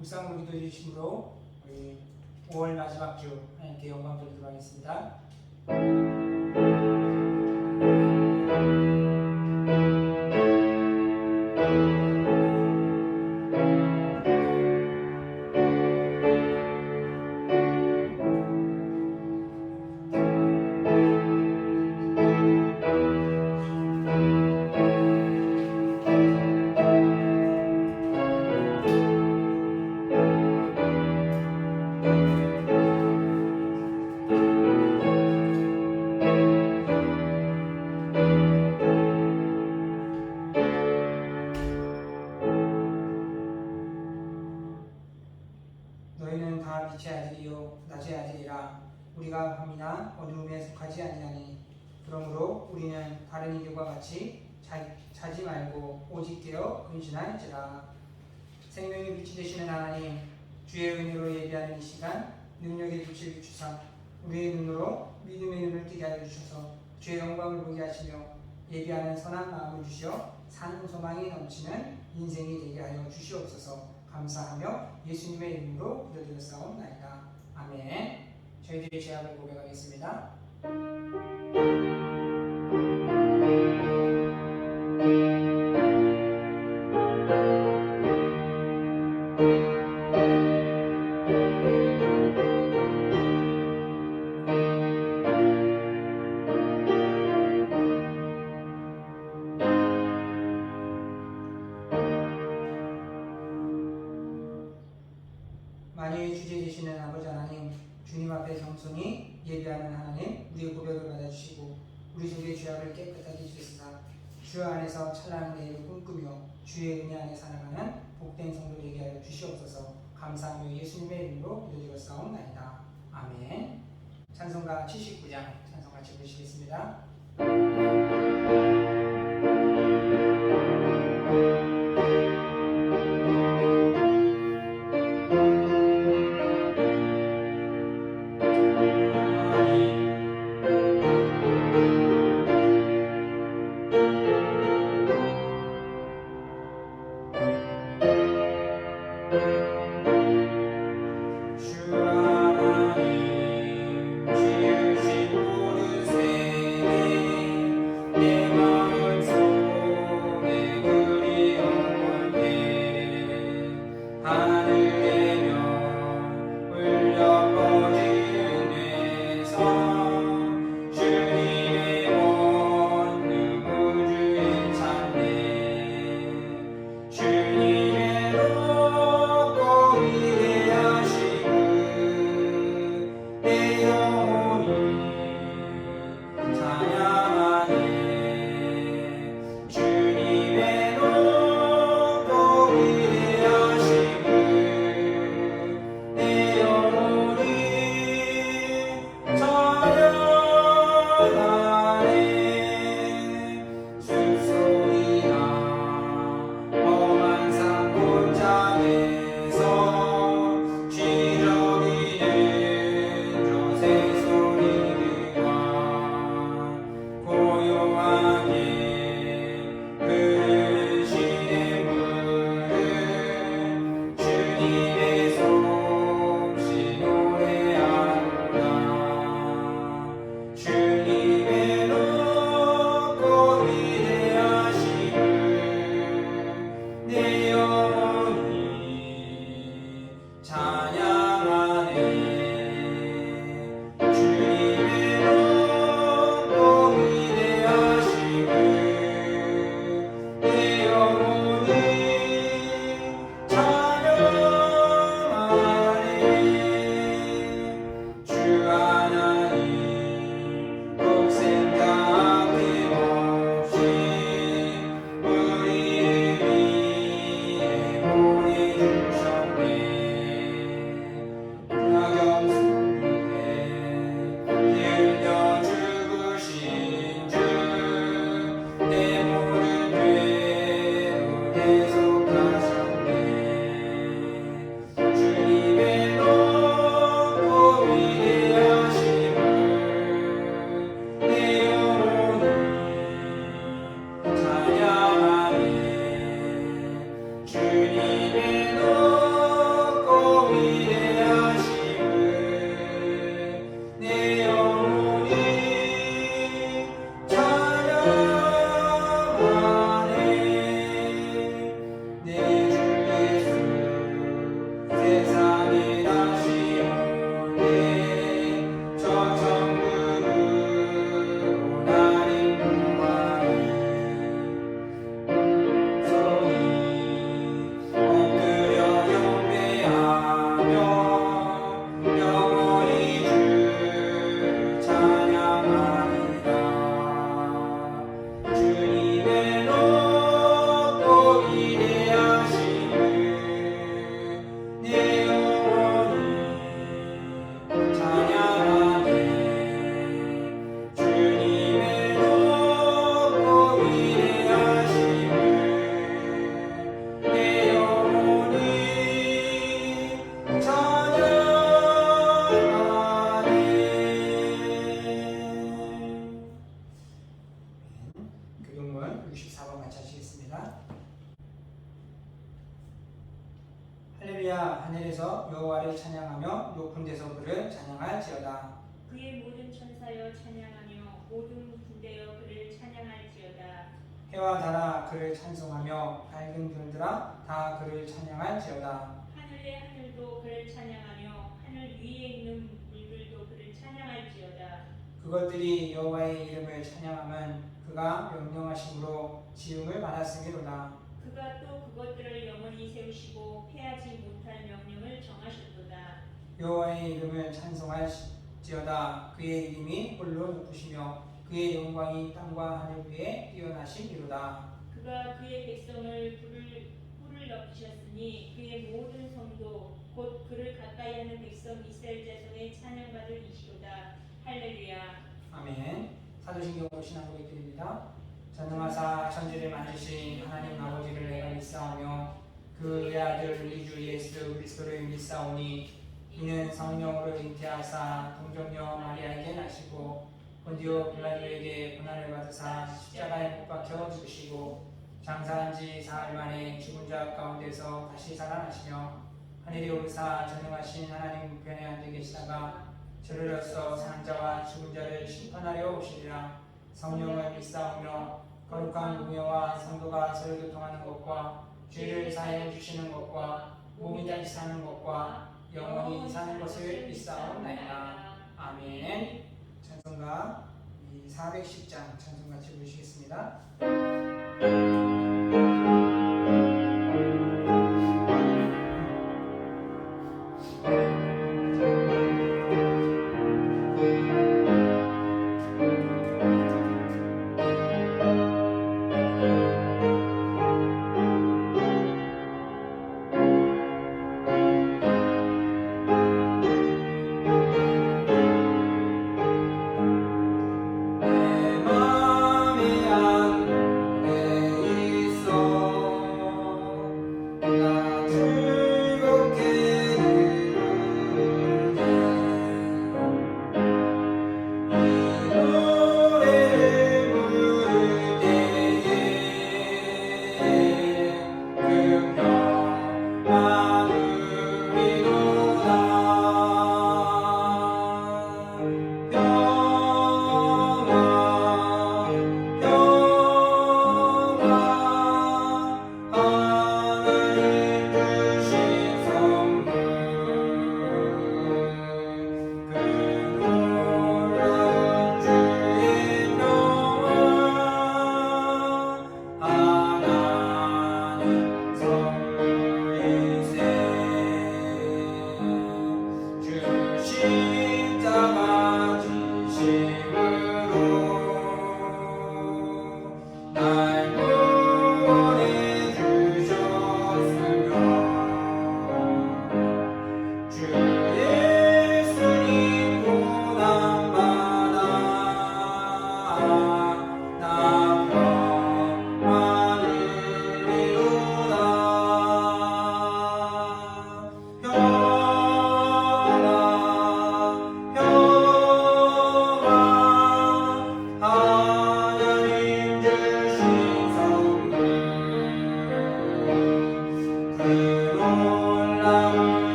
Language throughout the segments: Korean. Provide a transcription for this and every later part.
묵상으로 기도해 주심으로 우리 5월 마지막 주 하나님께 영광 돌리도록 하겠습니다. 너희는 다 빛의 아들이요 낮의 아들이라. 우리가 밤이나 어두움에 속하지 아니하니 그러므로 우리는 다른 이들과 같이 자지 말고 오직 깨어 근신할지라. 생명의 빛이 되시는 하나님, 주의 은혜로 예비하는 이 시간 능력의 빛을 비추사 우리의 눈으로 믿음의 눈을 뜨게 하여 주셔서 주의 영광을 보게 하시며 예비하는 선한 마음을 주시어 산 소망이 넘치는 인생이 되게 하여 주시옵소서. 감사하며 예수님의 이름으로 기도드렸사옵나이다. 아멘. 저희들이 죄악을 고백하겠습니다. 만유의 주제 되시는 아버지 하나님, 주님 앞에 겸손히 예배하는 하나님, 우리의 고백을 받아주시고 우리 속의 죄악을 깨끗하게 주시사 주 안에서 찬란한 내일을 꿈꾸며 주의 은혜 안에 살아가는 복된 성도 되게 하여 주시옵소서. 감사하며 예수님의 이름으로 기도드렸사옵나이다. 아멘. 찬송가 79장 찬송 같이 부르시겠습니다. 영원히 주 찬양하리라. 주님의 높고 위대하심을 내 영혼이 찬양하네. 주님의 높고 위대하심을 내 영혼이 찬양하네. 교동문 64번 같이 하시겠습니다. 할렐루야. 하늘에서 여호와를 찬양하며 높은 데서 그를 찬양할지어다. 그의 모든 천사여 찬양하며 모든 군대여 그를 찬양할지어다. 해와 달아 그를 찬송하며 밝은 별들아 다 그를 찬양할지어다. 하늘의 하늘도 그를 찬양하며 하늘 위에 있는 물들도 그를 찬양할지어다. 그것들이 여호와의 이름을 찬양함은 그가 명령하심으로 지음을 받았음이로다. 그가 또 그것들을 영원히 세우시고 패하지 못할 명령을 정하셨도다. 여호와의 이름을 찬송할지어다. 그의 이름이 홀로 높으시며 그의 영광이 땅과 하늘 위에 뛰어나심이로다. 그가 그의 백성을 뿔을 넘기셨으니 그의 모든 성도 곧 그를 가까이 하는 백성 이스라엘 자손의 찬양받을 이시로다. 할렐루야. 아멘. 사도신경 오신 한 고백드립니다. 전능하사 천지를 만드신 하나님 아버지를 내가 믿사오며 그의 아들 우리 주 예수 그리스도를 믿사오니 이는 성령으로 잉태하사 동정녀 마리아에게 나시고 본디오 빌라도에게 고난을 받으사 십자가에 못 박혀 죽으시고 장사한 지 사흘 만에 죽은 자 가운데서 다시 살아나시며 하늘에 오르사 전능하신 하나님 우편에 앉아 계시다가 저르러서 사는 자와 죽은 자를 심판하려 오시리라. 성령을 믿사오며 거룩한 공예와 성도가 서로 교통하는 것과 죄를 사하여 주시는 것과 몸이 다시 사는 것과 영원히 사는 것을 믿사옵나이다. 아멘. 찬송가 410장 찬송 같이 부르시겠습니다.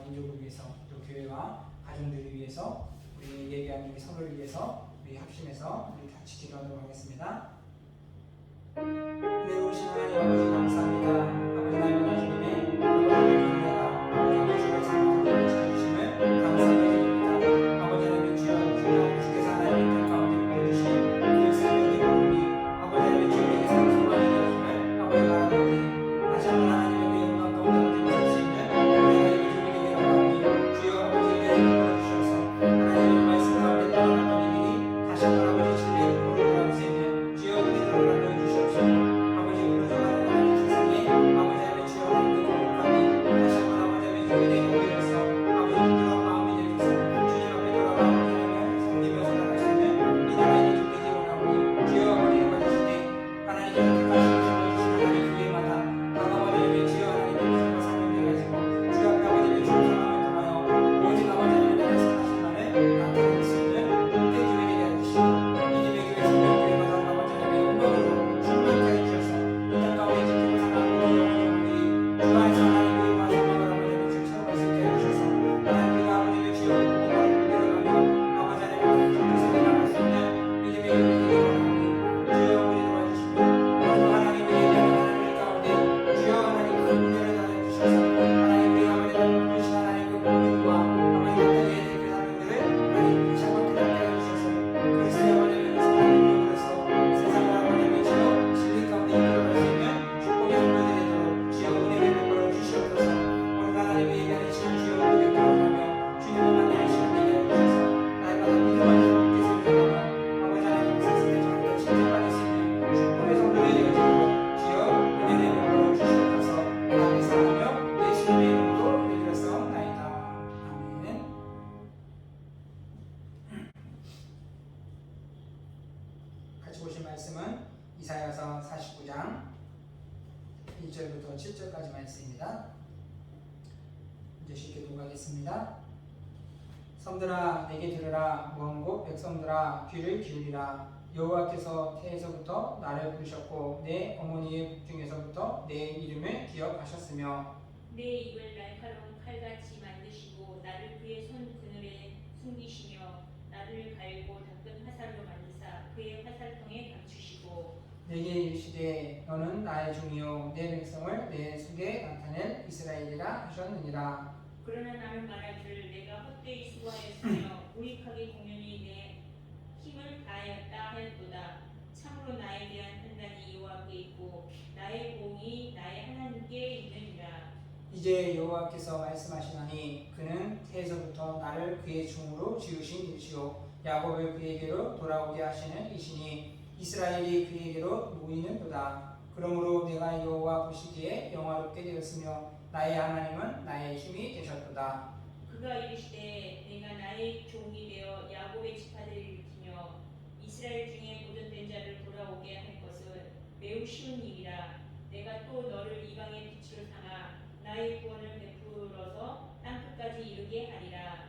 민족을 위해서 또 교회와 가정들을 위해서 우리 예배하는 우리 서로를 위해서 우리 합심해서 우리 같이 기도하도록 하겠습니다. 은혜로우신 하나님 아버지 감사합니다. 아버지 나의 주님의 아버지의 은혜가 아버지의 주의 삶을 지켜주심을 감사하게 드립니다. 아버지 하나님 주여 주께서 하나님의 뜻 가운데 보여주신 그 삶의 기쁨이 아버지 하나님의 주님의 삶 소망이 되었음을 아버지가 하나님 다시 한번 하나님의 영광 가운데 받을 수 있는 우리 하나님의 주님에게 영광이 주여 아버지의 은혜를 주셔서 하나님의 말씀 가운데 떠나갔던 이들이 다시 한번 아버지 주님의 눈으로 돌아올 수 있는 주여 은혜를 나누어 주시옵소서. 아버지 오른쪽하는 하나님 세상에 아버지 하나님의 주여 하나님의 거룩함이 다시 한번 아버지 하나님의 주님의 영광이로서 아버지 부드러운 마음이 되어서 주님 앞에 돌아가 하나님을 섬기며 살아가시는 믿음의 주님이 되기 원하오니 주여 아버지의 받으시되 하나님께서 택하시고 주신 하나님 교회마다 아버지의 주여 하나님의 믿음과 사명을 가지고 주 앞에 아버지의 주의 사랑을 통하여 오직 아버지 하나님의 말씀하신 바를 나타낼 수 있는 때 교회 되게 해주시고 믿음의 교회 성령교회마다 아버지 하나님의 영광으로 충만케 해주셔서 이 땅 가운데 지키고 살아가는 우리 영혼들이 주 안에서 하나님의 의와 성령을 아버지 하나님의 주를 체험할 수 있게 해주셔서 하나님의 아버지의 주여 공부하고 내려가며 아버지 하나님의 뜻을 나갈 수 있는 믿음의 교회 되게 원하오니 주여 우리 도와주시고 오늘 하나님의 예배하는 하나님 가운데 주여 하나님 큰 은혜를 달아주셔서 하나님 우리 아버지 하나님 주신 하나님의 공부와 아버지 나타내야 될 그 사명들을 하나님 다시 한번 깨닫게 해주셔서 그리스도의 아버지의 사랑으로서 세상을 아버지의 주여 진리 가운데 이끌어갈 수 있는 축복의 성도들이 되도록 주여 은혜를 베풀어 주시옵소서. 오늘 하나님의 예배하는 시간 주여 우리에게 기도하며 주님을 만나는 시간 되게 해주셔서 날마다 믿음을 함께 세우며 아버지 하나님 세상에 저희가 칭찬받을 수 있는 축복의 성도들이 되도록 주여 은혜를 베풀어 주시옵소서. 감사하며 예수님의 이름으로 기도드렸사옵나이다. 아멘. 같이 보실 말씀은 이사야서 49장 1절부터 7절까지 말씀입니다. 이제 쉽게读하겠습니다. 성들아 내게 들으라. 먼곳 백성들아 귀를 기울이라. 여호와께서 태에서부터 나를 부르셨고 내 어머니의 중에서부터 내 이름을 기억하셨으며 내 입을 날카로운 칼같이 만드시고 나를 그의 손 그늘에 숨기시며 나를 갈고 닦은 화살로 만드사 그의 화살통에 감추시고 내게 이르시되 너는 나의 종이요 내 백성을 내 속에 나타낼 이스라엘이라 하셨느니라. 그러나 나는 말하기를 내가 헛되이 수고하였으며 무익하게 공연히 내 힘을 다하였다 하였도다. 참으로 나에 대한 판단이 여호와께 있고 나의 공이 나의 하나님께 있느니라. 이제 여호와께서 말씀하시나니 그는 태에서부터 나를 그의 종으로 지으신 이시요 야곱을 그에게로 돌아오게 하시는 이시니 이스라엘이 그에게로 모이는도다. 그러므로 내가 여호와 보시기에 영화롭게 되었으며 나의 하나님은 나의 힘이 되셨도다. 그가 이르시되 내가 나의 종이 되어 야곱의 지파들을 일으키며 이스라엘 중에 보존된 자를 돌아오게 할 것은 매우 쉬운 일이라. 내가 또 너를 이방의 빛으로 삼아 나의 구원을 베풀어서 땅끝까지 이르게 하리라.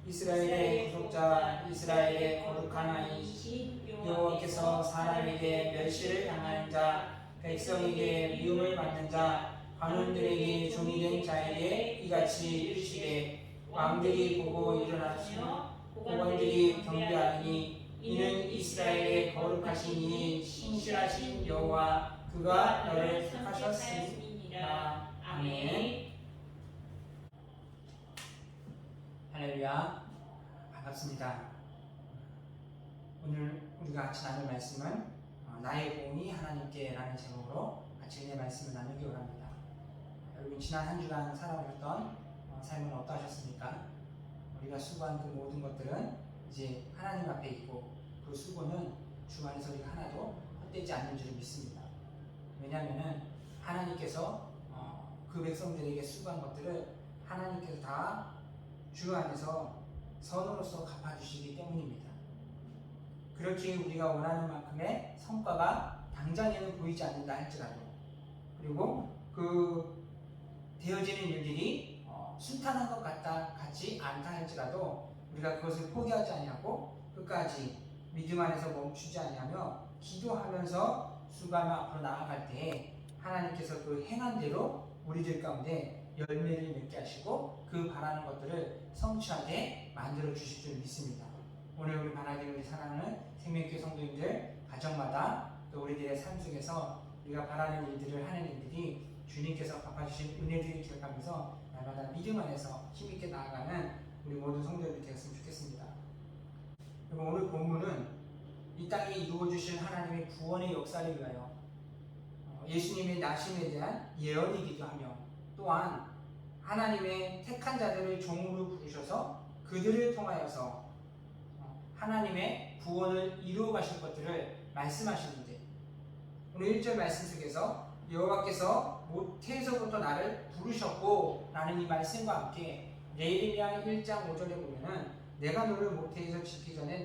이스라엘의 구속자 이스라엘의 거룩한 아이신 여호와께서 사람에게 멸시를 당하는 자 백성에게 미움을 받는 자 관원들에게 종이 된 자에게 이같이 이르시되 왕들이 보고 일어나시며 고관들이 경배하리니 이는 이스라엘의 거룩하신 이인 신실하신 여호와 그가 너를 택하셨습니다. 아멘. 할렐루야. 반갑습니다. 오늘 우리가 같이 나눌 말씀은 나의 공이 하나님께 라는 제목으로 같이 은혜 말씀을 나누기 원합니다. 여러분 지난 한 주간 살아오셨던 삶은 어떠하셨습니까? 우리가 수고한 그 모든 것들은 이제 하나님 앞에 있고 그 수고는 주 안에서 우리가 하나도 헛되지 않는 줄 믿습니다. 왜냐하면 하나님께서 그 백성들에게 수고한 것들을 하나님께서 다 주 안에서 선으로서 갚아주시기 때문입니다. 그렇게 우리가 원하는 만큼의 성과가 당장에는 보이지 않는다 할지라도 그리고 그 되어지는 일들이 순탄한 것 같지 않다 할지라도 우리가 그것을 포기하지 아니하고 끝까지 믿음 안에서 멈추지 아니하며 기도하면서 수고하며 앞으로 나아갈 때에 하나님께서 그 행한 대로 우리들 가운데 열매를 맺게 하시고 그 바라는 것들을 성취하게 만들어 주실 줄 믿습니다. 오늘 우리 바라기를 사랑하는 생명교회 성도님들 가정마다 또 우리들의 삶 속에서 우리가 바라는 일들을 하는 일들이 주님께서 갚아주신 은혜들을 기억하면서 날마다 믿음 안에서 힘있게 나아가는 우리 모든 성도들이 되었으면 좋겠습니다. 여러분, 오늘 본문은 이 땅에 이루어주실 하나님의 구원의 역사를 위하여 예수님의 나심에 대한 예언이기도 하며 또한 하나님의 택한 자들을 종으로 부르셔서 그들을 통하여서 하나님의 구원을 이루어 가실 것들을 말씀하시는데, 오늘 1절 말씀 속에서 여호와께서 모태에서부터 나를 부르셨고 라는 이 말씀과 함께 예레미야 1장 5절에 보면은 내가 너를 모태에서 짓기 전에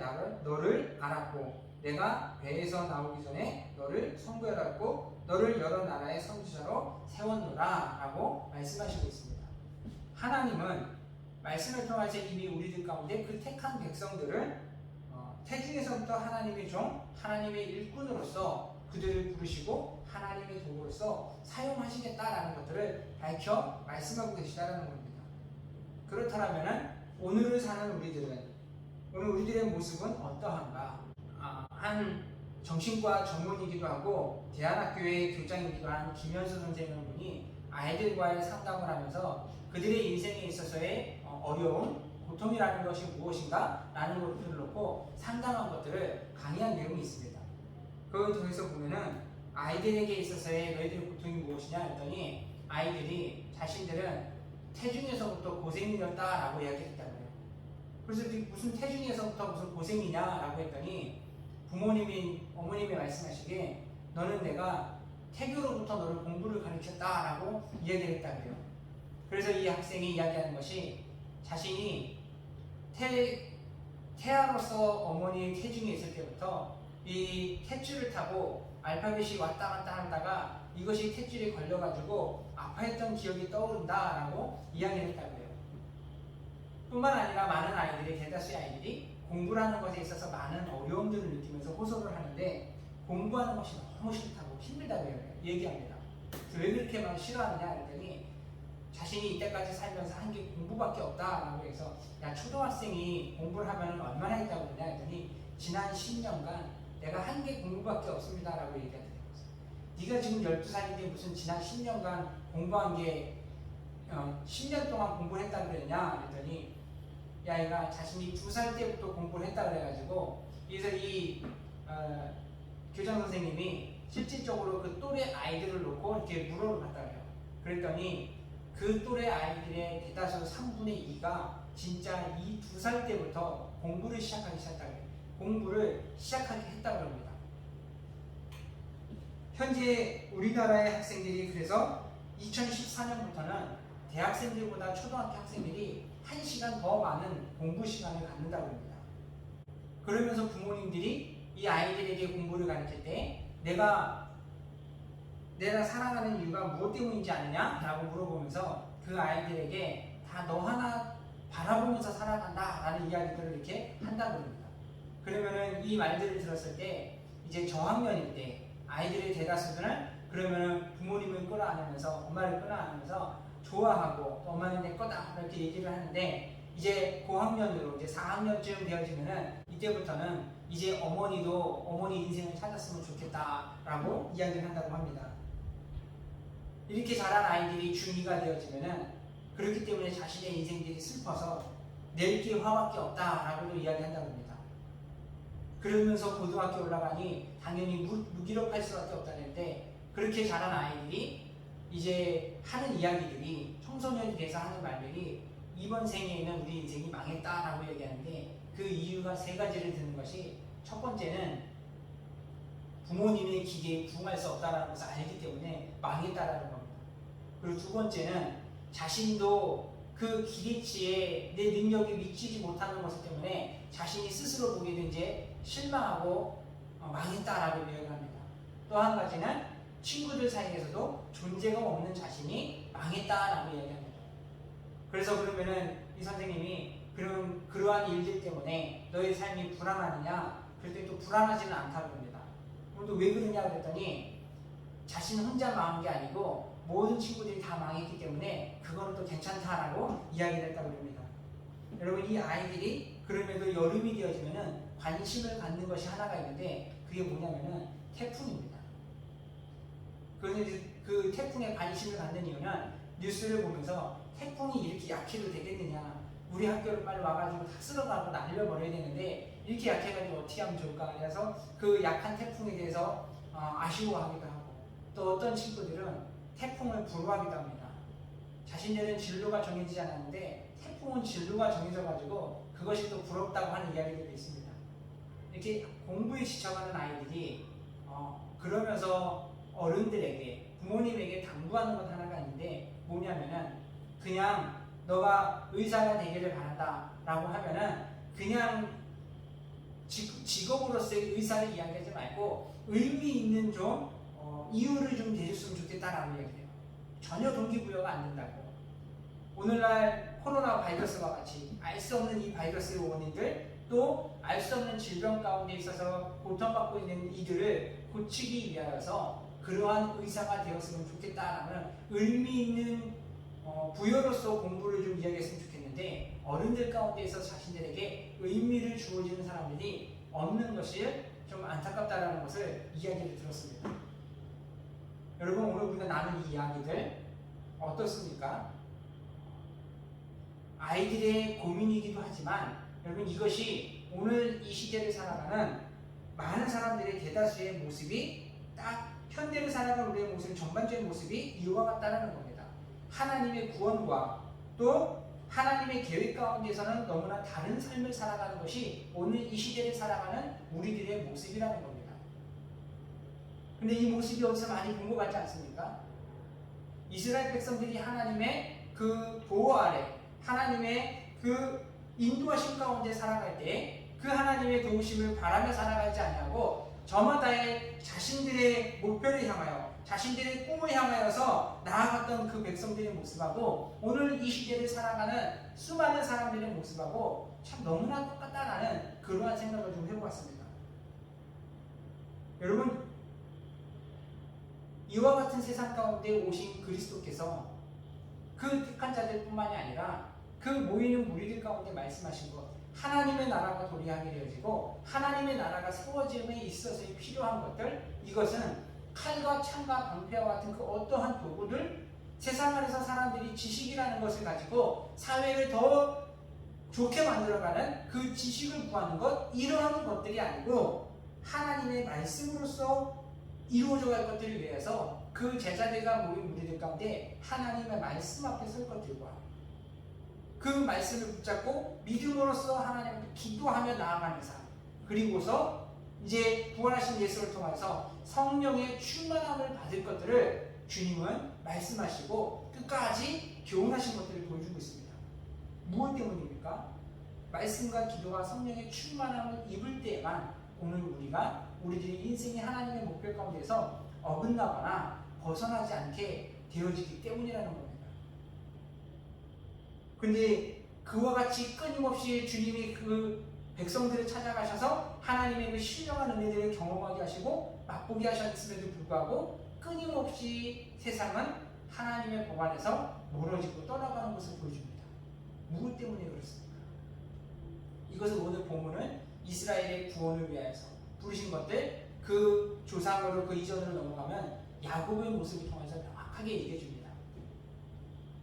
너를 알았고 내가 배에서 나오기 전에 너를 선구하였고 너를 여러 나라의 선지자로 세웠노라 라고 말씀하시고 있습니다. 하나님은 말씀을 통해서 이미 우리들 가운데 그 택한 백성들을 태중에서부터 하나님의 종, 하나님의 일꾼으로서 그들을 부르시고 하나님의 도구로서 사용하시겠다라는 것들을 밝혀 말씀하고 계시다라는 겁니다. 그렇다면 오늘을 사는 오늘 우리들의 모습은 어떠한가? 한 정신과 전문이기도 하고 대안학교의 교장이기도 한 김현수 선생님 분이 아이들과의 상담을 하면서 그들의 인생에 있어서의 어려움, 고통이라는 것이 무엇인가? 라는 것들을 놓고 상담한 것들을 강의한 내용이 있습니다. 그걸 통해서 보면은 아이들에게 있어서의 너희들의 고통이 무엇이냐 했더니 아이들이 자신들은 태중에서부터 고생이었다라고 이야기했다고 해요. 그래서 무슨 태중에서부터 무슨 고생이냐라고 했더니 어머님이 말씀하시기에 너는 내가 태교로부터 너를 공부를 가르쳤다라고 이야기를 했다고 해요. 그래서 이 학생이 이야기하는 것이 자신이 태아로서 어머니의 태중에 있을 때부터 이 탯줄을 타고 알파벳이 왔다 갔다 하다가 이것이 탯줄에 걸려가지고 아파했던 기억이 떠오른다라고 이야기를 했다고 해요. 뿐만 아니라 많은 아이들이, 대다수의 아이들이 공부라는 것에 있어서 많은 어려움들을 느끼면서 호소를 하는데 공부하는 것이 너무 싫다고 힘들다고 얘기합니다. 왜 그렇게 막 싫어하느냐 했더니 자신이 이때까지 살면서 한 게 공부밖에 없다라고 해서 야, 초등학생이 공부를 하면 얼마나 했다고 그러냐 했더니 지난 10년간 내가 한 게 공부밖에 없습니다라고 얘기하더라고요. 네가 지금 12살인데 무슨 지난 10년간 공부한 게 10년 동안 공부를 했다고 그랬냐 그랬더니 야, 얘가 자신이 2살 때부터 공부를 했다 그래가지고 그래서 이 교장 선생님이 실질적으로 그 또래 아이들을 놓고 이렇게 물어를 갔다 그래요. 그랬더니 그 또래 아이들의 대다수 3분의 2가 진짜 이 2살 때부터 공부를 시작하기 시작했다고 해요. 공부를 시작하게 했다고 합니다. 현재 우리나라의 학생들이 그래서 2014년부터는 대학생들보다 초등학교 학생들이 1시간 더 많은 공부 시간을 갖는다고 합니다. 그러면서 부모님들이 이 아이들에게 공부를 가르칠 때 내가 살아가는 이유가 무엇 때문인지 아느냐? 라고 물어보면서 그 아이들에게 다 너 하나 바라보면서 살아간다 라는 이야기들을 이렇게 한다고 합니다. 그러면은 이 말들을 들었을 때 이제 저학년일 때 아이들의 대다수들은 그러면은 부모님을 끌어안으면서 엄마를 끌어안으면서 좋아하고 엄마는 내 거다 이렇게 얘기를 하는데 이제 고학년으로 이제 4학년쯤 되어지면은 이때부터는 이제 어머니 인생을 찾았으면 좋겠다라고 이야기를 한다고 합니다. 이렇게 자란 아이들이 중2가 되어지면은 그렇기 때문에 자신의 인생들이 슬퍼서 낼 게 화밖에 없다라고도 이야기한다고 합니다. 그러면서 고등학교 올라가니 당연히 무기력할 수밖에 없다는데 그렇게 자란 아이들이 이제 하는 이야기들이 청소년이 돼서 하는 말들이 이번 생에는 우리 인생이 망했다라고 얘기하는데 그 이유가 3가지를 드는 것이 첫 번째는 부모님의 기계에 부응할 수 없다는 것을 알기 때문에 망했다라는 겁니다. 그리고 2번째는 자신도 그 기대치에 내 능력이 미치지 못하는 것을 때문에 자신이 스스로 보기에도 이제 실망하고 망했다라고 이야기합니다. 또 한 가지는 친구들 사이에서도 존재가 없는 자신이 망했다라고 이야기합니다. 그래서 그러면은 이 선생님이 그러한 일들 때문에 너의 삶이 불안하느냐? 그랬더니 또 불안하지는 않다고 합니다. 그럼 또 왜 그러냐 그랬더니 자신 혼자 망한 게 아니고 모든 친구들이 다 망했기 때문에 그거는 또 괜찮다라고 이야기를 했다고 합니다. 여러분, 이 아이들이 그럼에도 여름이 되어지면은 관심을 갖는 것이 하나가 있는데 그게 뭐냐면은 태풍입니다. 그런데 그 태풍에 관심을 갖는 이유는 뉴스를 보면서 태풍이 이렇게 약해도 되겠느냐, 우리 학교를 빨리 와가지고 다 쓸어가고 날려버려야 되는데 이렇게 약해가지고 어떻게 하면 좋을까. 그래서 그 약한 태풍에 대해서 아쉬워하기도 하고, 또 어떤 친구들은 태풍을 부러워하기도 합니다. 자신들은 진로가 정해지지 않았는데 태풍은 진로가 정해져가지고 그것이 또 부럽다고 하는 이야기들도 있습니다. 이렇게 공부에 지쳐가는 아이들이 그러면서 어른들에게, 부모님에게 당부하는 것 하나가 있는데 뭐냐면은, 그냥 너가 의사가 되기를 바란다 라고 하면은 그냥 직업으로서의 의사를 이야기하지 말고 의미 있는 좀 이유를 좀 대줬으면 좋겠다라고 이야기해요. 전혀 동기부여가 안 된다고. 오늘날 코로나 바이러스와 같이 알 수 없는 이 바이러스의 원인들, 또 알 수 없는 질병 가운데 있어서 고통받고 있는 이들을 고치기 위하여서 그러한 의사가 되었으면 좋겠다라는 의미 있는 부여로서 공부를 좀 이야기했으면 좋겠는데, 어른들 가운데에서 자신들에게 의미를 주어지는 사람들이 없는 것이 좀 안타깝다라는 것을 이야기를 들었습니다. 여러분, 오늘 우리가 나눈 이 이야기들 어떻습니까? 아이들의 고민이기도 하지만 여러분, 이것이 오늘 이 시대를 살아가는 많은 사람들의 대다수의 모습이 딱 현대를 살아가는 우리의 모습, 전반적인 모습이 이와 같다는 겁니다. 하나님의 구원과 또 하나님의 계획 가운데서는 너무나 다른 삶을 살아가는 것이 오늘 이 시대를 살아가는 우리들의 모습이라는 겁니다. 근데 이 모습이 어디서 많이 본 것 같지 않습니까? 이스라엘 백성들이 하나님의 그 보호 아래, 하나님의 그 인도하심 가운데 살아갈 때 그 하나님의 도우심을 바라며 살아가지 아니하고 저마다의 자신들의 목표를 향하여, 자신들의 꿈을 향하여서 나아갔던 그 백성들의 모습하고 오늘 이 시대를 살아가는 수많은 사람들의 모습하고 참 너무나 똑같다라는 그러한 생각을 좀 해보았습니다. 여러분, 이와 같은 세상 가운데 오신 그리스도께서 그 택한 자들뿐만이 아니라 그 모이는 무리들 가운데 말씀하신 것, 하나님의 나라가 도래하게 되어지고 하나님의 나라가 세워짐에 있어서 필요한 것들, 이것은 칼과 창과 방패와 같은 그 어떠한 도구들, 세상 안에서 사람들이 지식이라는 것을 가지고 사회를 더 좋게 만들어가는 그 지식을 구하는 것, 이러한 것들이 아니고 하나님의 말씀으로서 이루어져 갈 것들을 위해서 그 제자들과 모인 무리들 가운데 하나님의 말씀 앞에 설 것들과 그 말씀을 붙잡고 믿음으로써 하나님께 기도하며 나아가는 삶, 그리고서 이제 부활하신 예수를 통해서 성령의 충만함을 받을 것들을 주님은 말씀하시고 끝까지 교훈하신 것들을 보여주고 있습니다. 무엇 때문입니까? 말씀과 기도와 성령의 충만함을 입을 때에만 오늘 우리가 우리들의 인생의 하나님의 목표 가운데서 어긋나거나 벗어나지 않게 되어지기 때문이라는 겁니다. 근데 그와 같이 끊임없이 주님이 그 백성들을 찾아가셔서 하나님의 그 신령한 은혜들을 경험하게 하시고 맛보게 하셨음에도 불구하고 끊임없이 세상은 하나님의 법 안에서 멀어지고 떠나가는 것을 보여줍니다. 무엇 때문에 그렇습니까? 이것을 오늘 본문은 이스라엘의 구원을 위하여서 부르신 것들, 그 조상으로 그 이전으로 넘어가면 야곱의 모습을 통해서 명확하게 얘기해 줍니다.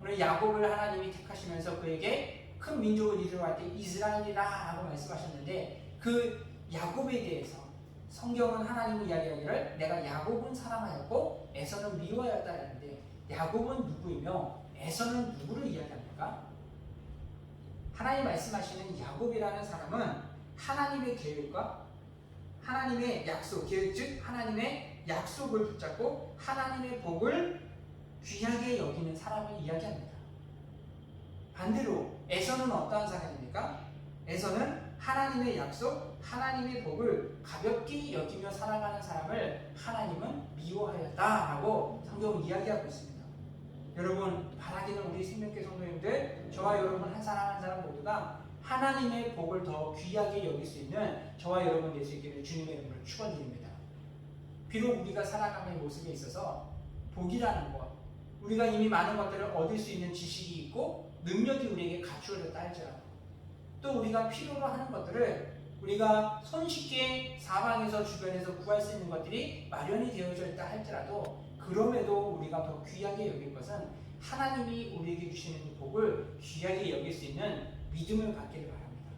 오늘 야곱을 하나님이 택하시면서 그에게 큰 민족을 이루어 갈 때 이스라엘이라 라고 말씀하셨는데, 그 야곱에 대해서 성경은 하나님이 이야기하기를 내가 야곱은 사랑하였고 에서는 미워하였다 했는데, 야곱은 누구이며 에서는 누구를 이야기합니까? 하나님 말씀하시는 야곱이라는 사람은 하나님의 계획과 하나님의 약속, 계획 즉 하나님의 약속을 붙잡고 하나님의 복을 귀하게 여기는 사람을 이야기합니다. 반대로 에서는 어떠한 사람입니까? 에서는 하나님의 약속, 하나님의 복을 가볍게 여기며 살아가는 사람을 하나님은 미워하였다라고 성경은 이야기하고 있습니다. 여러분, 바라기는 우리 생명교회 성도님들, 저와 여러분 한 사람 한 사람 모두가 하나님의 복을 더 귀하게 여길 수 있는 저와 여러분 될 수 있기를 주님의 이름으로 축원드립니다. 비록 우리가 살아가는 모습에 있어서 복이라는 것, 우리가 이미 많은 것들을 얻을 수 있는 지식이 있고 능력이 우리에게 갖추어졌다 할지라도 또 우리가 필요로 하는 것들을 우리가 손쉽게 사방에서 주변에서 구할 수 있는 것들이 마련이 되어져 있다 할지라도 그럼에도 우리가 더 귀하게 여길 것은 하나님이 우리에게 주시는 복을 귀하게 여길 수 있는 믿음을 갖기를 바랍니다.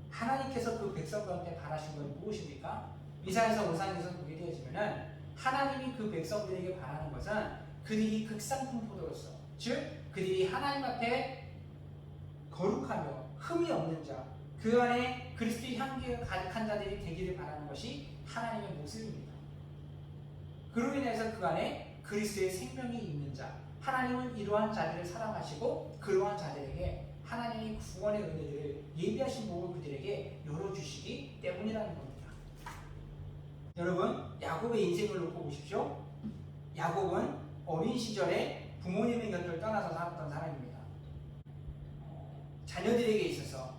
하나님께서 그 백성 가운데 바라신 건 무엇입니까? 이사야서 5장에서 보게 되어지면은 하나님이 그 백성들에게 바라는 것은 그들이 극상품 포도로서 즉 그들이 하나님 앞에 거룩하며 흠이 없는 자, 그 안에 그리스도의 향기가 가득한 자들이 되기를 바라는 것이 하나님의 모습입니다. 그로 인해서 그 안에 그리스도의 생명이 있는 자, 하나님은 이러한 자들을 사랑하시고 그러한 자들에게 하나님이 구원의 은혜들을 예비하신 복을 그들에게 열어주시기 때문이라는 겁니다. 여러분, 야곱의 인생을 놓고 보십시오. 야곱은 어린 시절에 부모님의 곁을 떠나서 살았던 사람입니다. 자녀들에게 있어서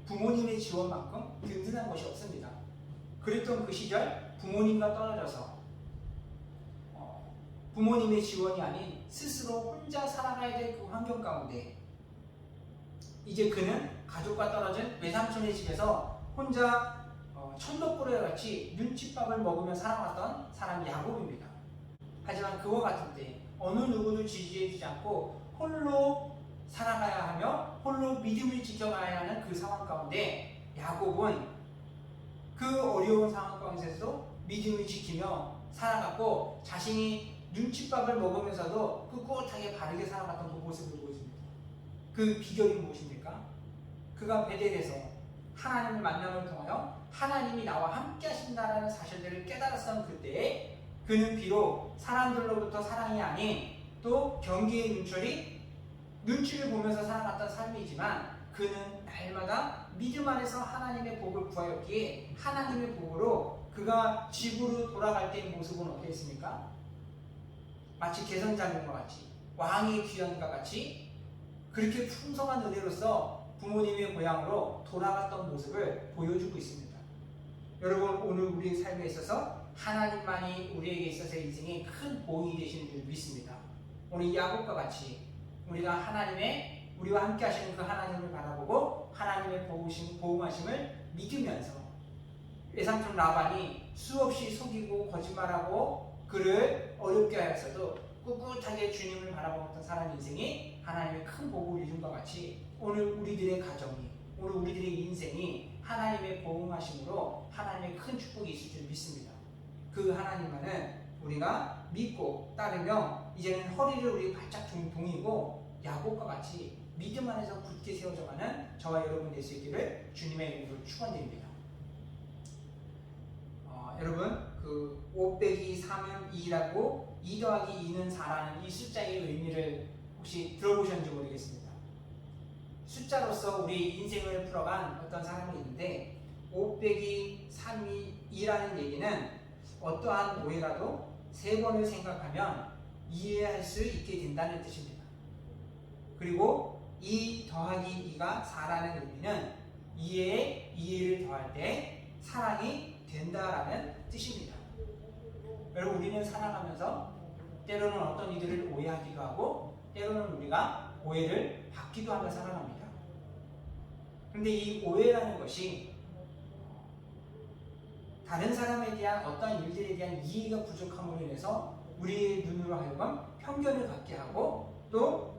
부모님의 지원만큼 든든한 것이 없습니다. 그랬던 그 시절 부모님과 떨어져서 부모님의 지원이 아닌 스스로 혼자 살아가야 될 그 환경 가운데 이제 그는 가족과 떨어진 외삼촌의 집에서 혼자 천덕꾸러기 같이 눈칫밥을 먹으며 살아왔던 사람이 야곱입니다. 하지만 그와 같은 때 어느 누구도 지지해주지 않고 홀로 살아가야 하며 홀로 믿음을 지켜가야 하는 그 상황 가운데 야곱은 그 어려운 상황 가운데서도 믿음을 지키며 살아갔고 자신이 눈칫밥을 먹으면서도 꿋꿋하게 바르게 살아갔던 그 모습을 보여줍니다. 그 비결이 무엇입니까? 그가 베델에서 하나님을 만남을 통하여 하나님이 나와 함께 하신다라는 사실들을 깨달았던 그때에 그는 비록 사람들로부터 사랑이 아닌 또 경계의 눈치를 보면서 살아갔던 삶이지만 그는 날마다 믿음 안에서 하나님의 복을 구하였기에 하나님의 복으로 그가 집으로 돌아갈 때의 모습은 어땠습니까? 마치 개선장님과 같이 왕의 귀환과 같이 그렇게 풍성한 은혜로서 부모님의 고향으로 돌아갔던 모습을 보여주고 있습니다. 여러분, 오늘 우리의 삶에 있어서 하나님만이 우리에게 있어서 인생에 큰 보응이 되시는 줄 믿습니다. 오늘 야곱과 같이 우리가 우리와 함께 하시는 그 하나님을 바라보고 하나님의 보응하심을 믿으면서 외삼촌 라반이 수없이 속이고 거짓말하고 그를 어렵게 하였어도 꿋꿋하게 주님을 바라보았던 사람 인생이 하나님의 큰 복을 이룬 것 같이 오늘 우리들의 가정이 오늘 우리들의 인생이 하나님의 보응하심으로 하나님의 큰 축복이 있을 줄 믿습니다. 그 하나님만은 우리가 믿고 따르며 이제는 허리를 우리 바짝 동이고 야곱과 같이 믿음 안에서 굳게 세워져가는 저와 여러분 될 수 있기를 주님의 이름으로 축원드립니다. 여러분, 그 5 빼기 3은 2라고 2 더하기 2는 4라는 이 숫자의 의미를 혹시 들어보셨는지 모르겠습니다. 숫자로서 우리 인생을 풀어간 어떤 사람이 있는데 5 빼기 3이 2라는 얘기는 어떠한 오해라도 3번을 생각하면 이해할 수 있게 된다는 뜻입니다. 그리고 2 더하기 2가 4라는 의미는 이해에 이해를 더할 때 사랑이 된다라는 뜻입니다. 여러분, 우리는 살아가면서 때로는 어떤 이들을 오해하기도 하고 때로는 우리가 오해를 받기도 하며 살아갑니다. 그런데 이 오해라는 것이 다른 사람에 대한 어떤 일들에 대한 이해가 부족함으로 인해서 우리의 눈으로 하여금 편견을 갖게 하고 또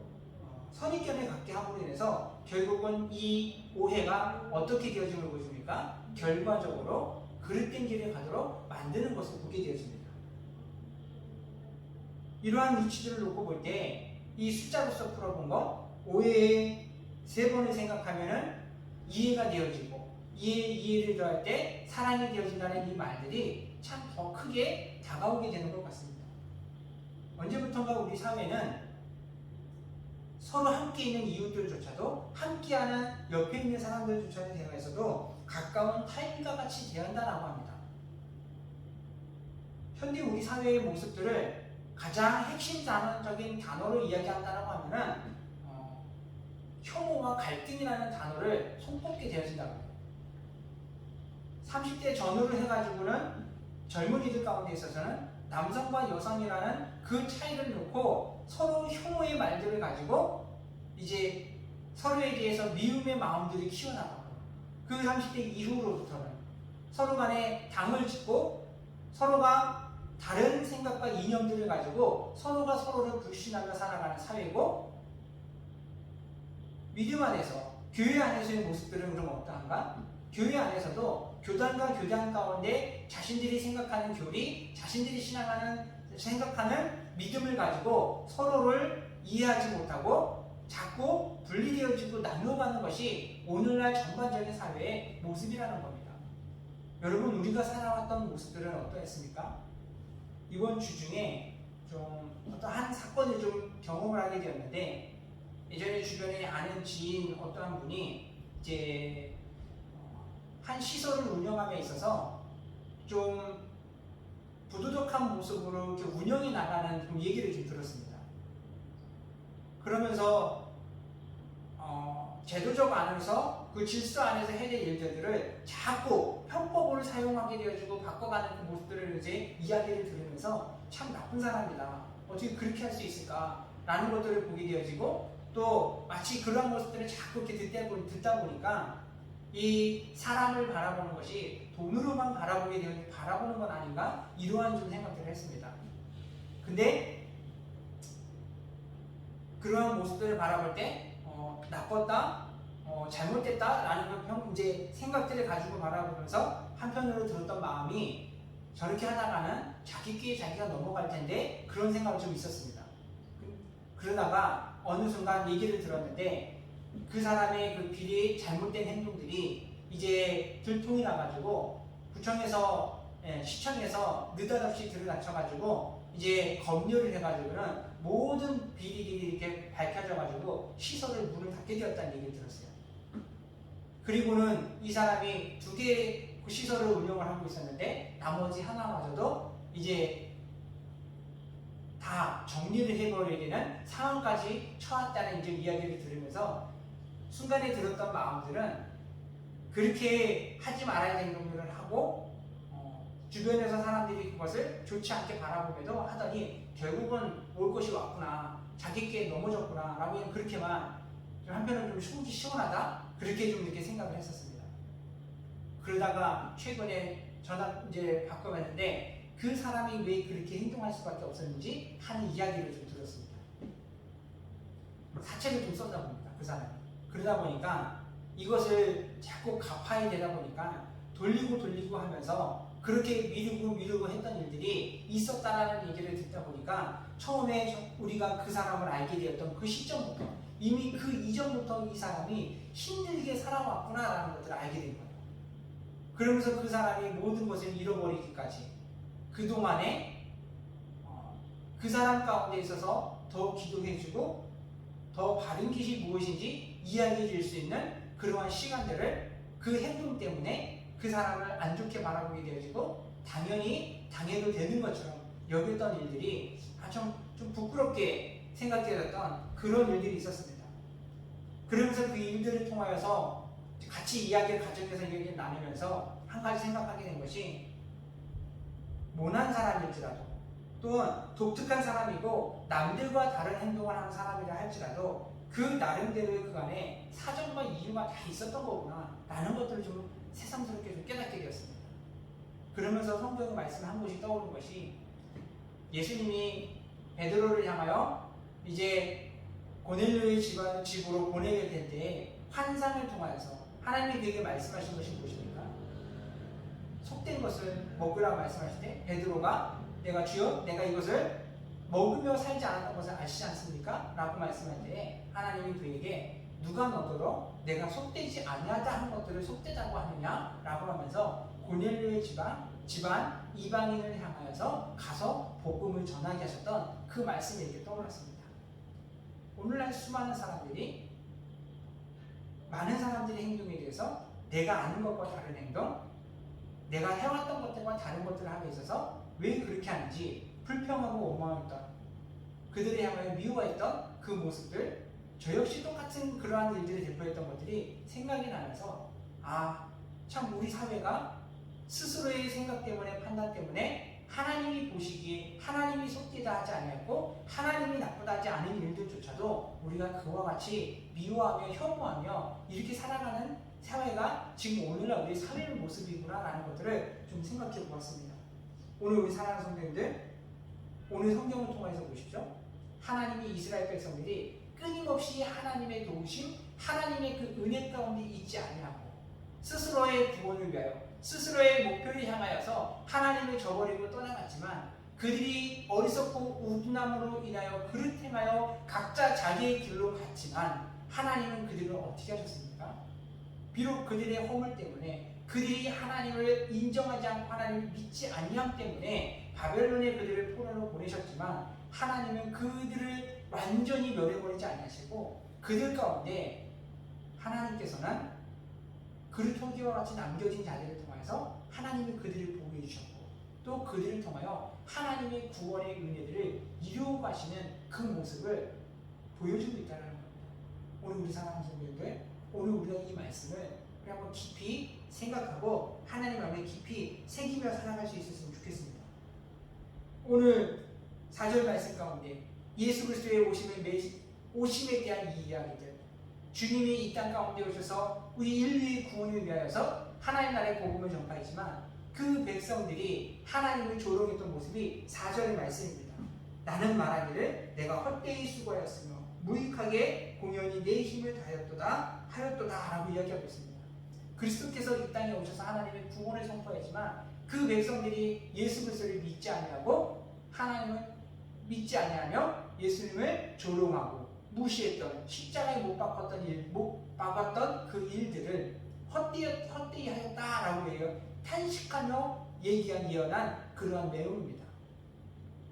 선입견을 갖게 함으로 인해서 결국은 이 오해가 어떻게 되어짐을 보여줍니까? 결과적으로 그릇된 길을 가도록 만드는 것을 보게 되어집니다. 이러한 위치들을 놓고 볼 때 이 숫자로서 풀어본 것, 오해에 3번을 생각하면은 이해가 되어지고 이해를 더할 때 사랑이 되어진다는 이 말들이 참 더 크게 다가오게 되는 것 같습니다. 언제부턴가 우리 사회는 서로 함께 있는 이웃들조차도 함께하는 옆에 있는 사람들조차도 대화에서도 가까운 타인과 같이 대한다라고 합니다. 현대 우리 사회의 모습들을 가장 핵심 단어적인 단어로 이야기한다라고 하면은 혐오와 갈등이라는 단어를 손꼽게 되어진다고 합니다. 30대 전후를 해가지고는 젊은이들 가운데 있어서는 남성과 여성이라는 그 차이를 놓고 서로 혐오의 말들을 가지고 이제 서로에 대해서 미움의 마음들이 키워나가고, 그 30대 이후로부터는 서로 간에 당을 짓고 서로가 다른 생각과 이념들을 가지고 서로가 서로를 불신하며 살아가는 사회고, 믿음 안에서 교회 안에서의 모습들은 그럼 어떠한가? 교회 안에서도 교단과 교단 가운데 자신들이 생각하는 교리, 자신들이 생각하는 믿음을 가지고 서로를 이해하지 못하고 자꾸 분리되어지고 나누어가는 것이 오늘날 전반적인 사회의 모습이라는 겁니다. 여러분, 우리가 살아왔던 모습들은 어떠했습니까? 이번 주 중에 좀 어떤 한 사건을 좀 경험을 하게 되었는데, 예전에 주변에 아는 지인 어떠한 분이 이제 한 시설을 운영함에 있어서 좀 부도덕한 모습으로 이렇게 운영이 나가는 좀 얘기를 좀 들었습니다. 그러면서 제도적 안에서 그 질서 안에서 해야 될 일들을 자꾸 편법을 사용하게 되어지고 바꿔가는 그 모습들을 이제 이야기를 들으면서 참 나쁜 사람이다, 어떻게 그렇게 할 수 있을까 라는 것들을 보게 되어지고, 또 마치 그러한 모습들을 자꾸 이렇게 듣다 보니까 이 사람을 바라보는 것이 돈으로만 바라보는 건 아닌가, 이러한 좀 생각들을 했습니다. 근데 그러한 모습들을 바라볼 때 나빴다, 잘못됐다 라는 이제 생각들을 가지고 바라보면서 한편으로 들었던 마음이, 저렇게 하다가는 자기 끼에 자기가 넘어갈 텐데, 그런 생각이 좀 있었습니다. 그러다가 어느 순간 얘기를 들었는데, 그 사람의 그 비리 잘못된 행동들이 이제 들통이 나가지고 구청에서, 시청에서 느닷없이 들여닥쳐가지고 이제 검열을 해가지고는 모든 비리들이 이렇게 밝혀져가지고 시설을 문을 닫게 되었다는 얘기를 들었어요. 그리고는 이 사람이 2개의 그 시설을 운영을 하고 있었는데 나머지 하나마저도 이제 다 정리를 해버려야 되는 상황까지 처했다는 이제 이야기를 들으면서 순간에 들었던 마음들은, 그렇게 하지 말아야 되는 행동들을 하고 주변에서 사람들이 그것을 좋지 않게 바라보기도 하더니 결국은 올 것이 왔구나, 자기께 넘어졌구나 라고, 그렇게만 한편으로 좀 속이 시원하다, 그렇게 좀 이렇게 생각을 했었습니다. 그러다가 최근에 전화 이제 바꿔봤는데 그 사람이 왜 그렇게 행동할 수밖에 없었는지 하는 이야기를 좀 들었습니다. 사채를 좀 썼다 봅니다, 그 사람이. 그러다 보니까 이것을 자꾸 갚아야 되다 보니까 돌리고 하면서 그렇게 미루고 했던 일들이 있었다라는 얘기를 듣다 보니까, 처음에 우리가 그 사람을 알게 되었던 그 시점부터, 이미 그 이전부터 이 사람이 힘들게 살아왔구나라는 것들을 알게 된 거예요. 그러면서 그 사람이 모든 것을 잃어버리기까지 그동안에 그 사람 가운데 있어서 더 기도해주고 더 바른 길이 무엇인지 이야기해 줄 수 있는 그러한 시간들을 그 행동 때문에 그 사람을 안 좋게 바라보게 되어지고, 당연히 당해도 되는 것처럼 여겼던 일들이 좀 부끄럽게 생각되었던 그런 일들이 있었습니다. 그러면서 그 일들을 통하여서 같이 가정에서 이야기를 나누면서 한 가지 생각하게 된 것이, 모난 사람일지라도 또는 독특한 사람이고 남들과 다른 행동을 하는 사람이라 할지라도 그 나름대로의 그간에 사정과 이유가 다 있었던 거구나 라는 것들을 좀 새삼스럽게 좀 깨닫게 되었습니다. 그러면서 성경의 말씀을 한 곳이 떠오른 것이, 예수님이 베드로를 향하여 이제 고넬료의 집으로 보내게 될 때 환상을 통하여서 하나님이 그에게 말씀하신 것이 무엇입니까? 속된 것을 먹으라고 말씀하실 때 베드로가, 내가 주여 내가 이것을 먹으며 살지 않았던 것을 아시지 않습니까? 라고 말씀할 때 하나님이 그에게, 누가 너더러 내가 속되지 아니하다 하는 것들을 속되다고 하느냐? 라고 하면서 고넬료의 집안 이방인을 향하여서 가서 복음을 전하게 하셨던 그 말씀이 이렇게 떠올랐습니다. 오늘날 수많은 사람들이, 많은 사람들의 행동에 대해서 내가 아는 것과 다른 행동, 내가 해왔던 것들과 다른 것들을 함에 있어서 왜 그렇게 하는지 불평하고 원망했던, 그들이 향하여 미워했던 그 모습들, 저 역시 똑같은 그러한 일들을 대표했던 것들이 생각이 나면서, 참 우리 사회가 스스로의 생각 때문에, 판단 때문에 하나님이 보시기에 하나님이 속되다 하지 아니하고 하나님이 나쁘다 하지 않은 일들조차도 우리가 그와 같이 미워하며 혐오하며 이렇게 살아가는 사회가 지금 오늘날 우리 사회의 모습이구나 라는 것들을 좀 생각해 보았습니다. 오늘 우리 사랑하는 성도님들, 오늘 성경을 통해서 보십시오. 하나님이 이스라엘 백성들이 끊임없이 하나님의 도우심, 하나님의 그 은혜 가운데 있지 아니하고 스스로의 구원을 위하여 스스로의 목표를 향하여서 하나님을 저버리고 떠나갔지만 그들이 어리석고 우둔함으로 인하여 그릇 행하여 각자 자기의 길로 갔지만 하나님은 그들을 어떻게 하셨습니까? 비록 그들의 허물 때문에 그들이 하나님을 인정하지 않고 하나님을 믿지 아니함 때문에 바벨론에 그들을 포로로 보내셨지만 하나님은 그들을 완전히 멸해버리지 아니하시고 그들 가운데 하나님께서는 그릇 토기와 같이 남겨진 자들을 통해서 하나님이 그들을 보호해 주셨고 또 그들을 통하여 하나님의 구원의 은혜들을 이루어 가시는 그 모습을 보여주고 있다는 겁니다. 오늘 우리 사랑하는 성도님들, 오늘 우리가 이 말씀을 우리 한번 깊이 생각하고 하나님 안에 깊이 새기며 살아갈 수 있었으면 좋겠습니다. 오늘 4절 말씀 가운데 예수 그리스도의 오심에 대한 이 이야기들, 주님이 이 땅 가운데 오셔서 우리 인류의 구원을 위하여서 하나님 나라의 복음을 전파했지만 그 백성들이 하나님을 조롱했던 모습이 4절의 말씀입니다. 나는 말하기를 내가 헛되이 수고하였으며 무익하게 공연히 내 힘을 다하였도다 라고 이야기하고 있습니다. 그리스도께서 이 땅에 오셔서 하나님의 구원을 선포했지만 그 백성들이 예수 그리스도를 믿지 아니하고 하나님을 믿지 아니하며 예수님을 조롱하고 무시했던 십자가에 못 박았던 그 일들을 헛되이 하였다라고 탄식하며 예언한 그러한 내용입니다.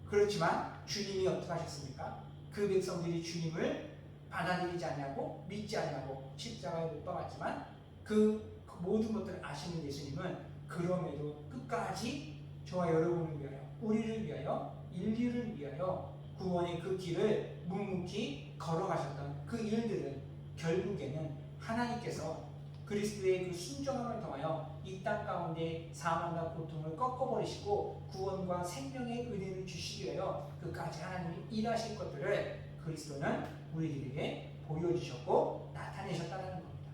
그렇지만 주님이 어떻게 하셨습니까? 그 백성들이 주님을 받아들이지 아니하고 믿지 아니하고 십자가에 못 박았지만 그 모든 것들을 아시는 예수님은 그럼에도 끝까지 저와 여러분을 위하여 우리를 위하여 인류를 위하여 구원의 그 길을 묵묵히 걸어가셨던 그 일들은 결국에는 하나님께서 그리스도의 그 순종함을 통하여 이 땅 가운데 사망과 고통을 꺾어버리시고 구원과 생명의 은혜를 주시기 위하여 그까지 하나님이 일하실 것들을 그리스도는 우리들에게 보여주셨고 나타내셨다는 겁니다.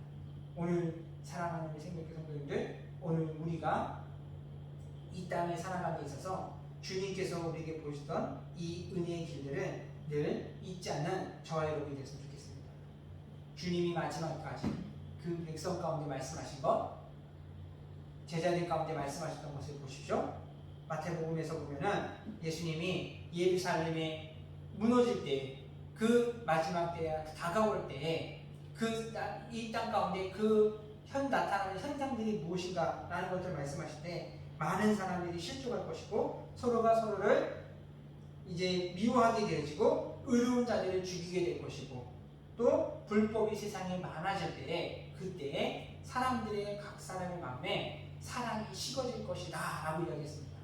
오늘 사랑하는 생명의 성도님들, 오늘 우리가 이 땅에 살아감에 있어서 주님께서 우리에게 보여주던 이 은혜의 길들은 늘 잊지 않는 저와 여러분이 됐으면 좋겠습니다. 주님이 마지막까지 그 백성 가운데 말씀하신 것, 제자들 가운데 말씀하셨던 것을 보십시오. 마태복음에서 보면은 예수님이 예루살렘에 무너질 때, 그 마지막 때에 다가올 때에 이 땅 가운데 나타나는 현상들이 무엇인가라는 것을 말씀하실 때 많은 사람들이 실족할 것이고 서로가 서로를 이제 미워하게 되어지고 의로운 자들을 죽이게 될 것이고 또 불법이 세상에 많아질 때에 그때에 사람들의 각 사람의 마음에 사랑이 식어질 것이다 라고 이야기했습니다.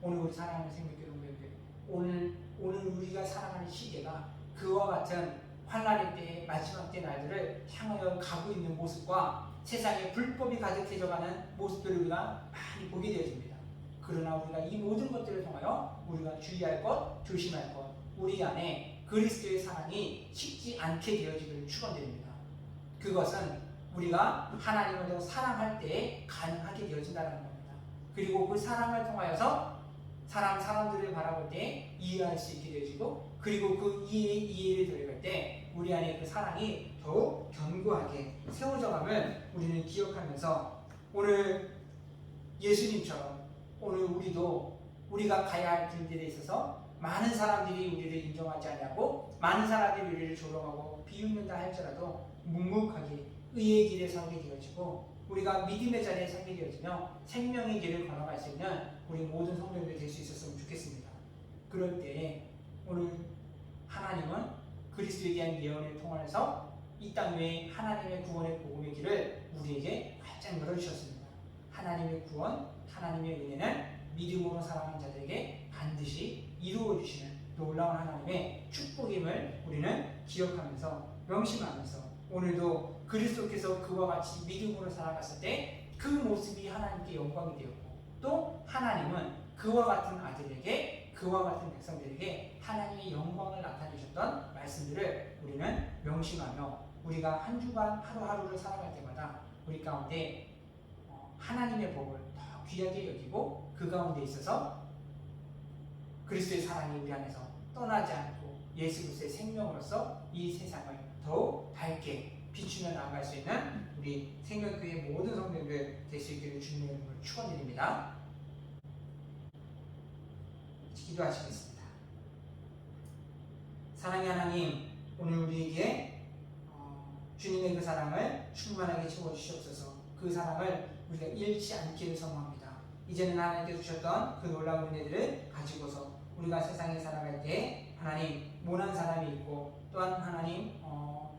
오늘 우리 사랑하는 생명교회 동료들, 오늘 우리가 살아가는 시대가 그와 같은 환란의 때의 마지막 때 날들을 향하여 가고 있는 모습과 세상에 불법이 가득해져가는 모습들을 우리가 많이 보게 되어집니다. 그러나 우리가 이 모든 것들을 통하여 우리가 주의할 것, 조심할 것, 우리 안에 그리스도의 사랑이 식지 않게 되어지기를 축원드립니다. 그것은 우리가 하나님을 더 사랑할 때에 가능하게 되어진다는 겁니다. 그리고 그 사랑을 통하여서 사람들을 바라볼 때 이해할 수 있게 되어지고 그리고 그 이해를 들어갈 때 우리 안에 그 사랑이 더욱 견고하게 세워져감을 우리는 기억하면서 오늘 예수님처럼 오늘 우리가 가야 할 길들에 있어서 많은 사람들이 우리를 인정하지 않냐고 많은 사람들이 우리를 조롱하고 비웃는다 할지라도 묵묵하게 의의 길에 서게 되어지고 우리가 믿음의 자리에 서게 되어지며 생명의 길을 걸어갈 수 있는 우리 모든 성도님들이 될 수 있었으면 좋겠습니다. 그럴 때 오늘 하나님은 그리스도에 대한 예언을 통해서 이 땅 위에 하나님의 구원의 복음의 길을 우리에게 활짝 열어주셨습니다. 하나님의 구원, 하나님의 은혜는 믿음으로 살아가는 자들에게 반드시 이루어주시는 놀라운 하나님의 축복임을 우리는 기억하면서 명심하면서 오늘도 그리스도께서 그와 같이 믿음으로 살아갔을 때 그 모습이 하나님께 영광이 되었고 또 하나님은 그와 같은 아들에게, 그와 같은 백성들에게 하나님의 영광을 나타내셨던 말씀들을 우리는 명심하며 우리가 한 주간 하루하루를 살아갈 때마다 우리 가운데 하나님의 복을 더 귀하게 여기고 그 가운데 있어서 그리스도의 사랑이 우리 안에서 떠나지 않고 예수 그리스도의 생명으로서 이 세상을 더욱 밝게 비추며 나아갈 수 있는 우리 생명교회 모든 성도들 될 수 있기를 주님의 이름으로 축원드립니다. 기도하시겠습니다. 사랑의 하나님, 오늘 우리에게 주님의 그 사랑을 충만하게 채워주시옵소서. 그 사랑을 우리가 잃지 않기를 소망합니다. 이제는 하나님께서 주셨던 그 놀라운 은혜들을 가지고서 우리가 세상에 살아갈 때 하나님 모난 사람이 있고 또한 하나님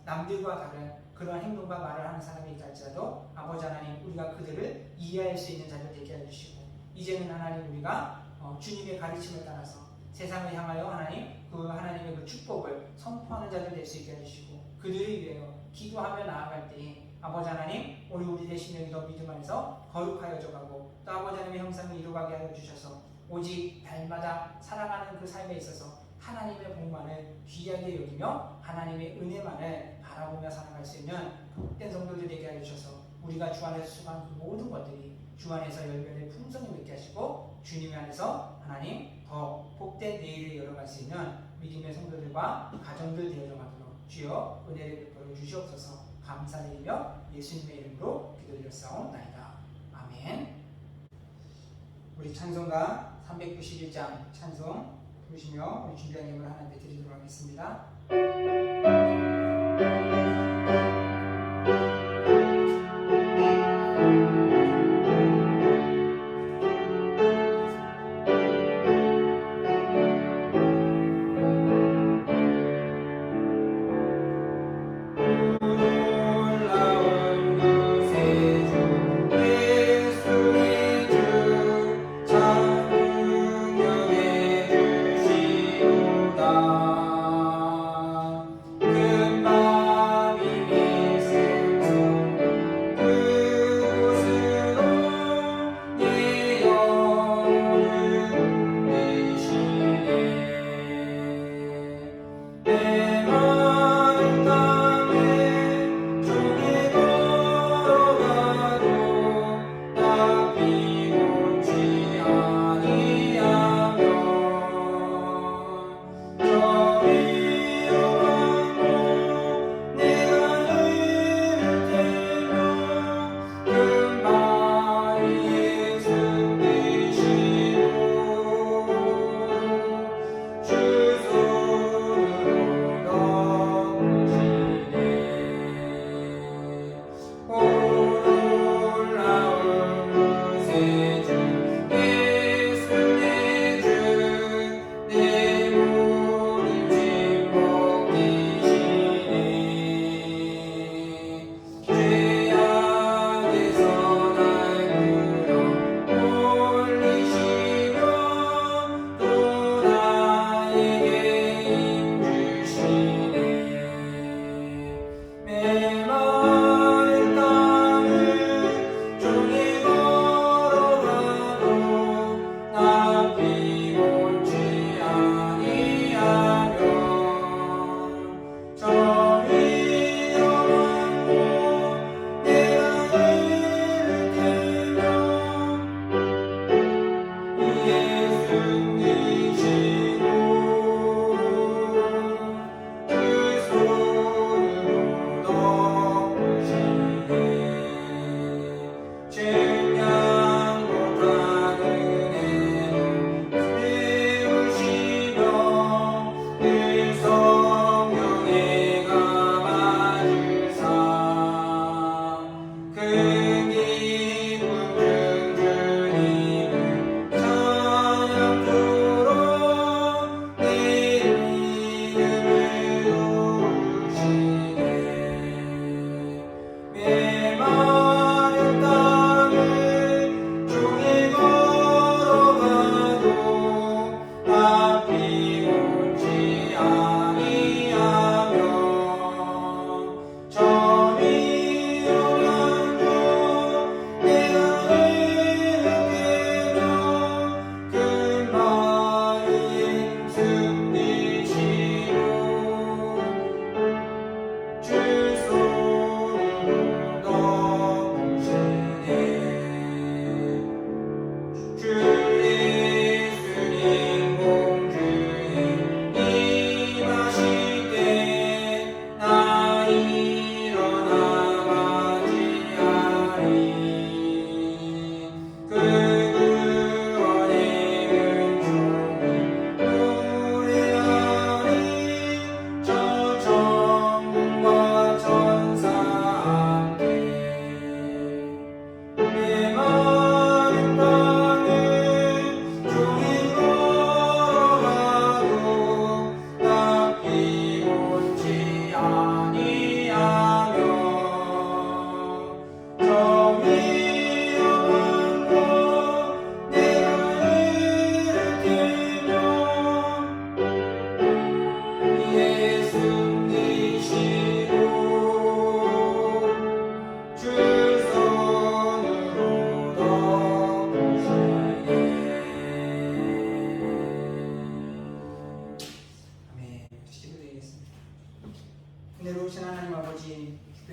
남들과 다른 그런 행동과 말을 하는 사람이 있다 할지라도 아버지 하나님 우리가 그들을 이해할 수 있는 자들 되게 해주시고 이제는 하나님 우리가 주님의 가르침을 따라서 세상을 향하여 하나님 하나님의 그 축복을 선포하는 자들 될 수 있게 해주시고 그들을 위하여 기도하며 나아갈 때에 아버지 하나님 오늘 우리의 심령이 더 믿음 안에서 거룩하여져 가고 또 아버지 하나님의 형상을 이루가게 하여 주셔서 오직 날마다 살아가는 그 삶에 있어서 하나님의 복만을 귀하게 여기며 하나님의 은혜만을 바라보며 살아갈 수 있는 복된 성도들 되게 하여 주셔서 우리가 주 안에서 수고한 그 모든 것들이 주 안에서 열매를 풍성히 맺게 하시고 주님 안에서 하나님 더 복된 내일을 열어갈 수 있는 믿음의 성도들과 가정들 되어져 가도록 주여 은혜를 베풀어 주시옵소서. 감사드리며 예수님의 이름으로 기도드렸사옵나이다. 아멘. 우리 찬송가 391장 찬송 부르시며 우리 준비한 예물을 하나님께 드리도록 하겠습니다.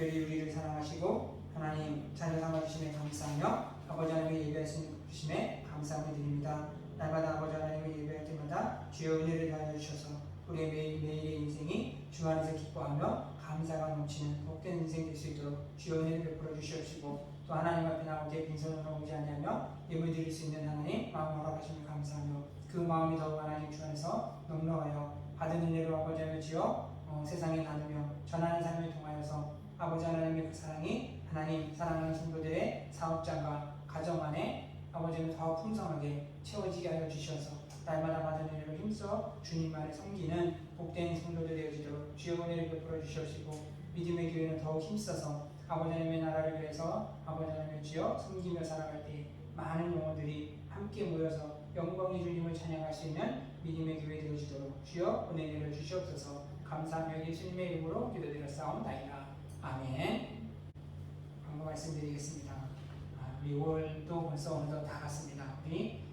특별히 우리를 사랑하시고 하나님 자녀 삼아주심에 감사하며 아버지 하나님의 예배하심에 감사함을 드립니다. 날마다 아버지 하나님의 예배할 때마다 주여 은혜를 더하여 주셔서 우리의 매일의 인생이 주 안에서 기뻐하며 감사가 넘치는 복된 인생 될 수 있도록 주여 은혜를 베풀어 주시옵시고 또 하나님 앞에 나올 때 빈손으로 오지 아니하며 예물 드릴 수 있는 하나님 마음 허락하심을 감사하며 그 마음이 더욱 하나님 주 안에서 넉넉하여 받은 은혜로 아버지 하나님 지어 세상에 나누며 전하는 삶을 통하여서 아버지 하나님의 그 사랑이 하나님 사랑하는 성도들의 사업장과 가정 안에 아버지는 더 풍성하게 채워지게 하여 주셔서 날마다 받은 은혜로 힘써 주님만을 섬기는 복된 성도들 되어지도록 주여 은혜를 베풀어 주시옵시고 믿음의 교회는 더욱 힘써서 아버지 하나님의 나라를 위해서 아버지 하나님의 주여 섬기며 살아갈 때 많은 영혼들이 함께 모여서 영광의 주님을 찬양할 수 있는 믿음의 교회 되어지도록 주여 은혜를 주시옵소서. 감사하며 예수님의 이름으로 기도드렸사옵나이다. 아멘. 광고 말씀드리겠습니다. 우리 5월도 벌써 어느덧 다 갔습니다. 우리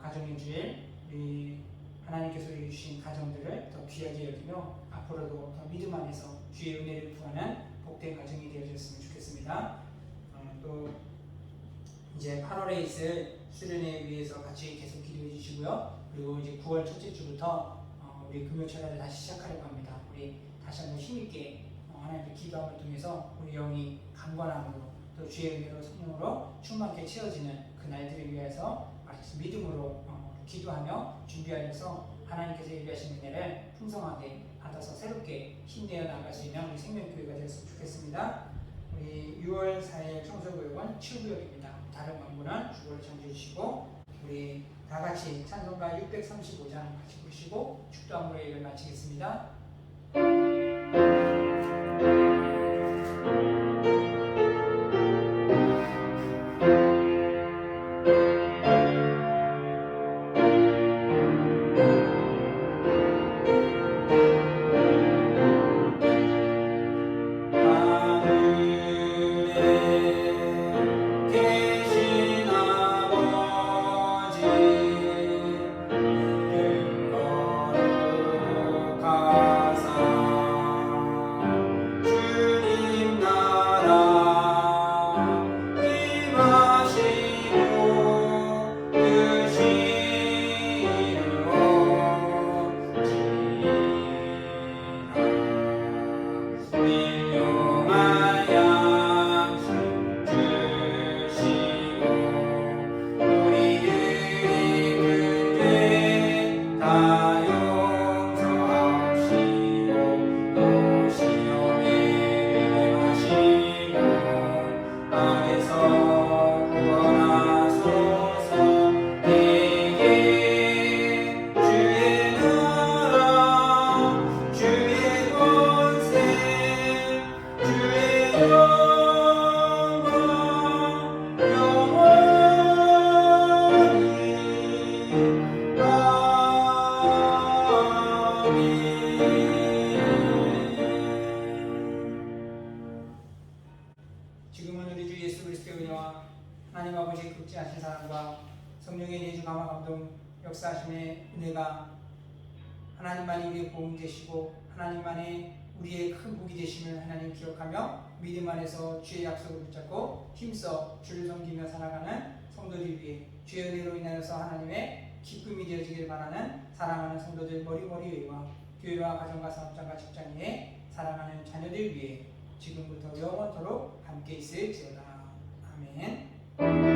가정의 주일 우리 하나님께서 주신 가정들을 더 귀하게 여기며 앞으로도 더 믿음 안에서 주의 은혜를 구하는 복된 가정이 되어졌으면 좋겠습니다. 또 이제 8월에 있을 수련회 위해서 같이 계속 기도해 주시고요. 그리고 이제 9월 첫째 주부터 우리 금요철야를 다시 시작하려고 합니다. 우리 다시 한번 힘있게 하나님께 기도함을 통해서 우리 영이 강건함으로 또 주의 은혜로 성령으로 충만케 채워지는 그 날들을 위해서 믿음으로 기도하며 준비하여서 하나님께서 예비하신 은혜를 풍성하게 받아서 새롭게 힘내어 나갈 수 있는 우리 생명교회가 되었으면 좋겠습니다. 우리 6월 4일 청소구역은 치유구역입니다. 다른 광고는 주보를 정지해 주시고 우리 다같이 찬송가 635장 같이 부르시고 축도함으로 예배를 마치겠습니다. 지금은 우리 주 예수 그리스도의 은혜와 하나님 아버지의 극진하신 사랑과 성령의 내주 감화 감동 역사하심의 은혜가 하나님만이 우리의 보험이 되시고 하나님만이 우리의 큰 복이 되심을 하나님 기억하며 믿음 안에서 주의 약속을 붙잡고 힘써 주를 섬기며 살아가는 성도들 위해 주의 은혜로 인하여서 하나님의 기쁨이 되어지길 바라는 사랑하는 성도들 머리머리와 교회와 가정과 사업장과 직장에 사랑하는 자녀들 위해 지금부터 영원토록 함께 있을지어다. 아멘.